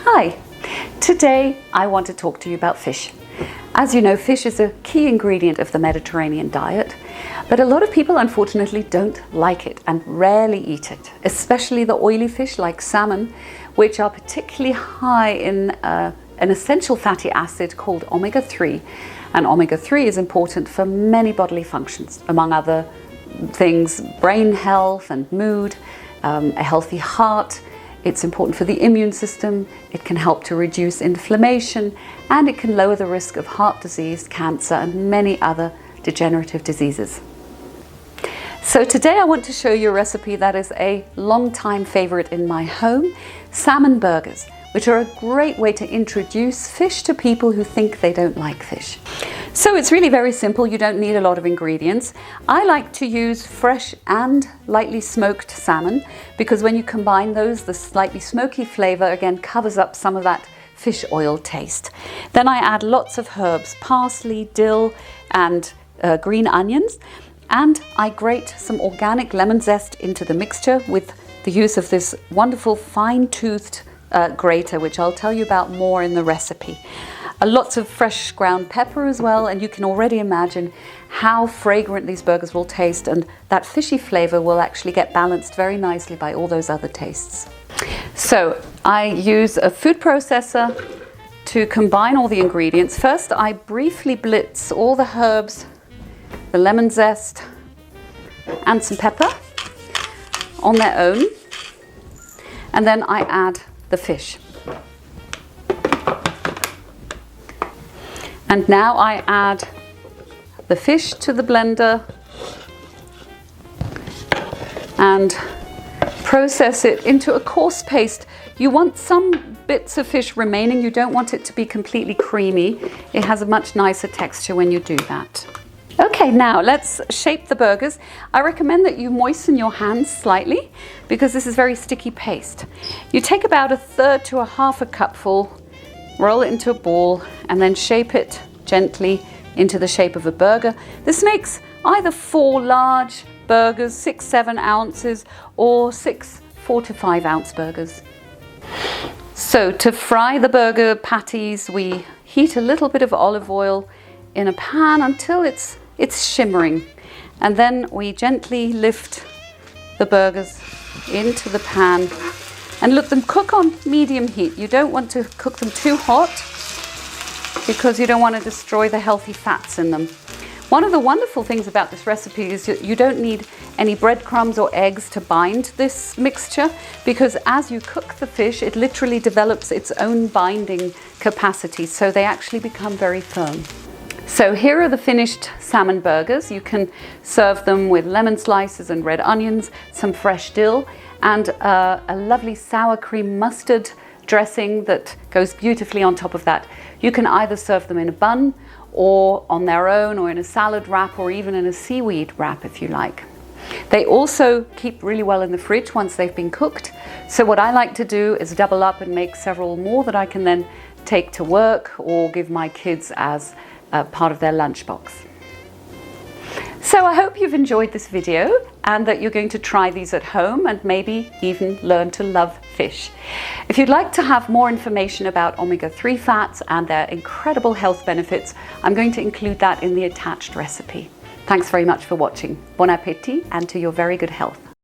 Hi, today I want to talk to you about fish. As you know, fish is a key ingredient of the Mediterranean diet, but a lot of people unfortunately don't like it and rarely eat it, especially the oily fish like salmon, which are particularly high in an essential fatty acid called omega-3. And omega-3 is important for many bodily functions, among other things, brain health and mood, a healthy heart. It's important for the immune system, it can help to reduce inflammation, and it can lower the risk of heart disease, cancer, and many other degenerative diseases. So today I want to show you a recipe that is a long-time favorite in my home, salmon burgers, which are a great way to introduce fish to people who think they don't like fish. So it's really very simple, you don't need a lot of ingredients. I like to use fresh and lightly smoked salmon because when you combine those, the slightly smoky flavor again covers up some of that fish oil taste. Then I add lots of herbs, parsley, dill, and green onions. And I grate some organic lemon zest into the mixture with the use of this wonderful fine-toothed grater, which I'll tell you about more in the recipe. Lots of fresh ground pepper as well, and you can already imagine how fragrant these burgers will taste, and that fishy flavor will actually get balanced very nicely by all those other tastes. So I use a food processor to combine all the ingredients. First, I briefly blitz all the herbs, the lemon zest, and some pepper on their own, and then I add the fish. And now I add the fish to the blender and process it into a coarse paste. You want some bits of fish remaining. You don't want it to be completely creamy. It has a much nicer texture when you do that. Okay, now let's shape the burgers. I recommend that you moisten your hands slightly because this is very sticky paste. You take about 1/3 to 1/2 cupful, roll it into a ball, and then shape it gently into the shape of a burger. This makes either 4 large burgers, 6-7 ounces, or 6 4 to 5 ounce burgers. So to fry the burger patties, we heat a little bit of olive oil in a pan until it's shimmering, and then we gently lift the burgers into the pan and let them cook on medium heat. You don't want to cook them too hot because you don't want to destroy the healthy fats in them. One of the wonderful things about this recipe is that you don't need any breadcrumbs or eggs to bind this mixture, because as you cook the fish, it literally develops its own binding capacity, so they actually become very firm. So here are the finished salmon burgers. You can serve them with lemon slices and red onions, some fresh dill, and a lovely sour cream mustard dressing that goes beautifully on top of that. You can either serve them in a bun or on their own, or in a salad wrap, or even in a seaweed wrap if you like. They also keep really well in the fridge once they've been cooked. So what I like to do is double up and make several more that I can then take to work or give my kids as part of their lunchbox. So I hope you've enjoyed this video and that you're going to try these at home and maybe even learn to love fish. If you'd like to have more information about omega-3 fats and their incredible health benefits, I'm going to include that in the attached recipe. Thanks very much for watching. Bon appétit, and to your very good health.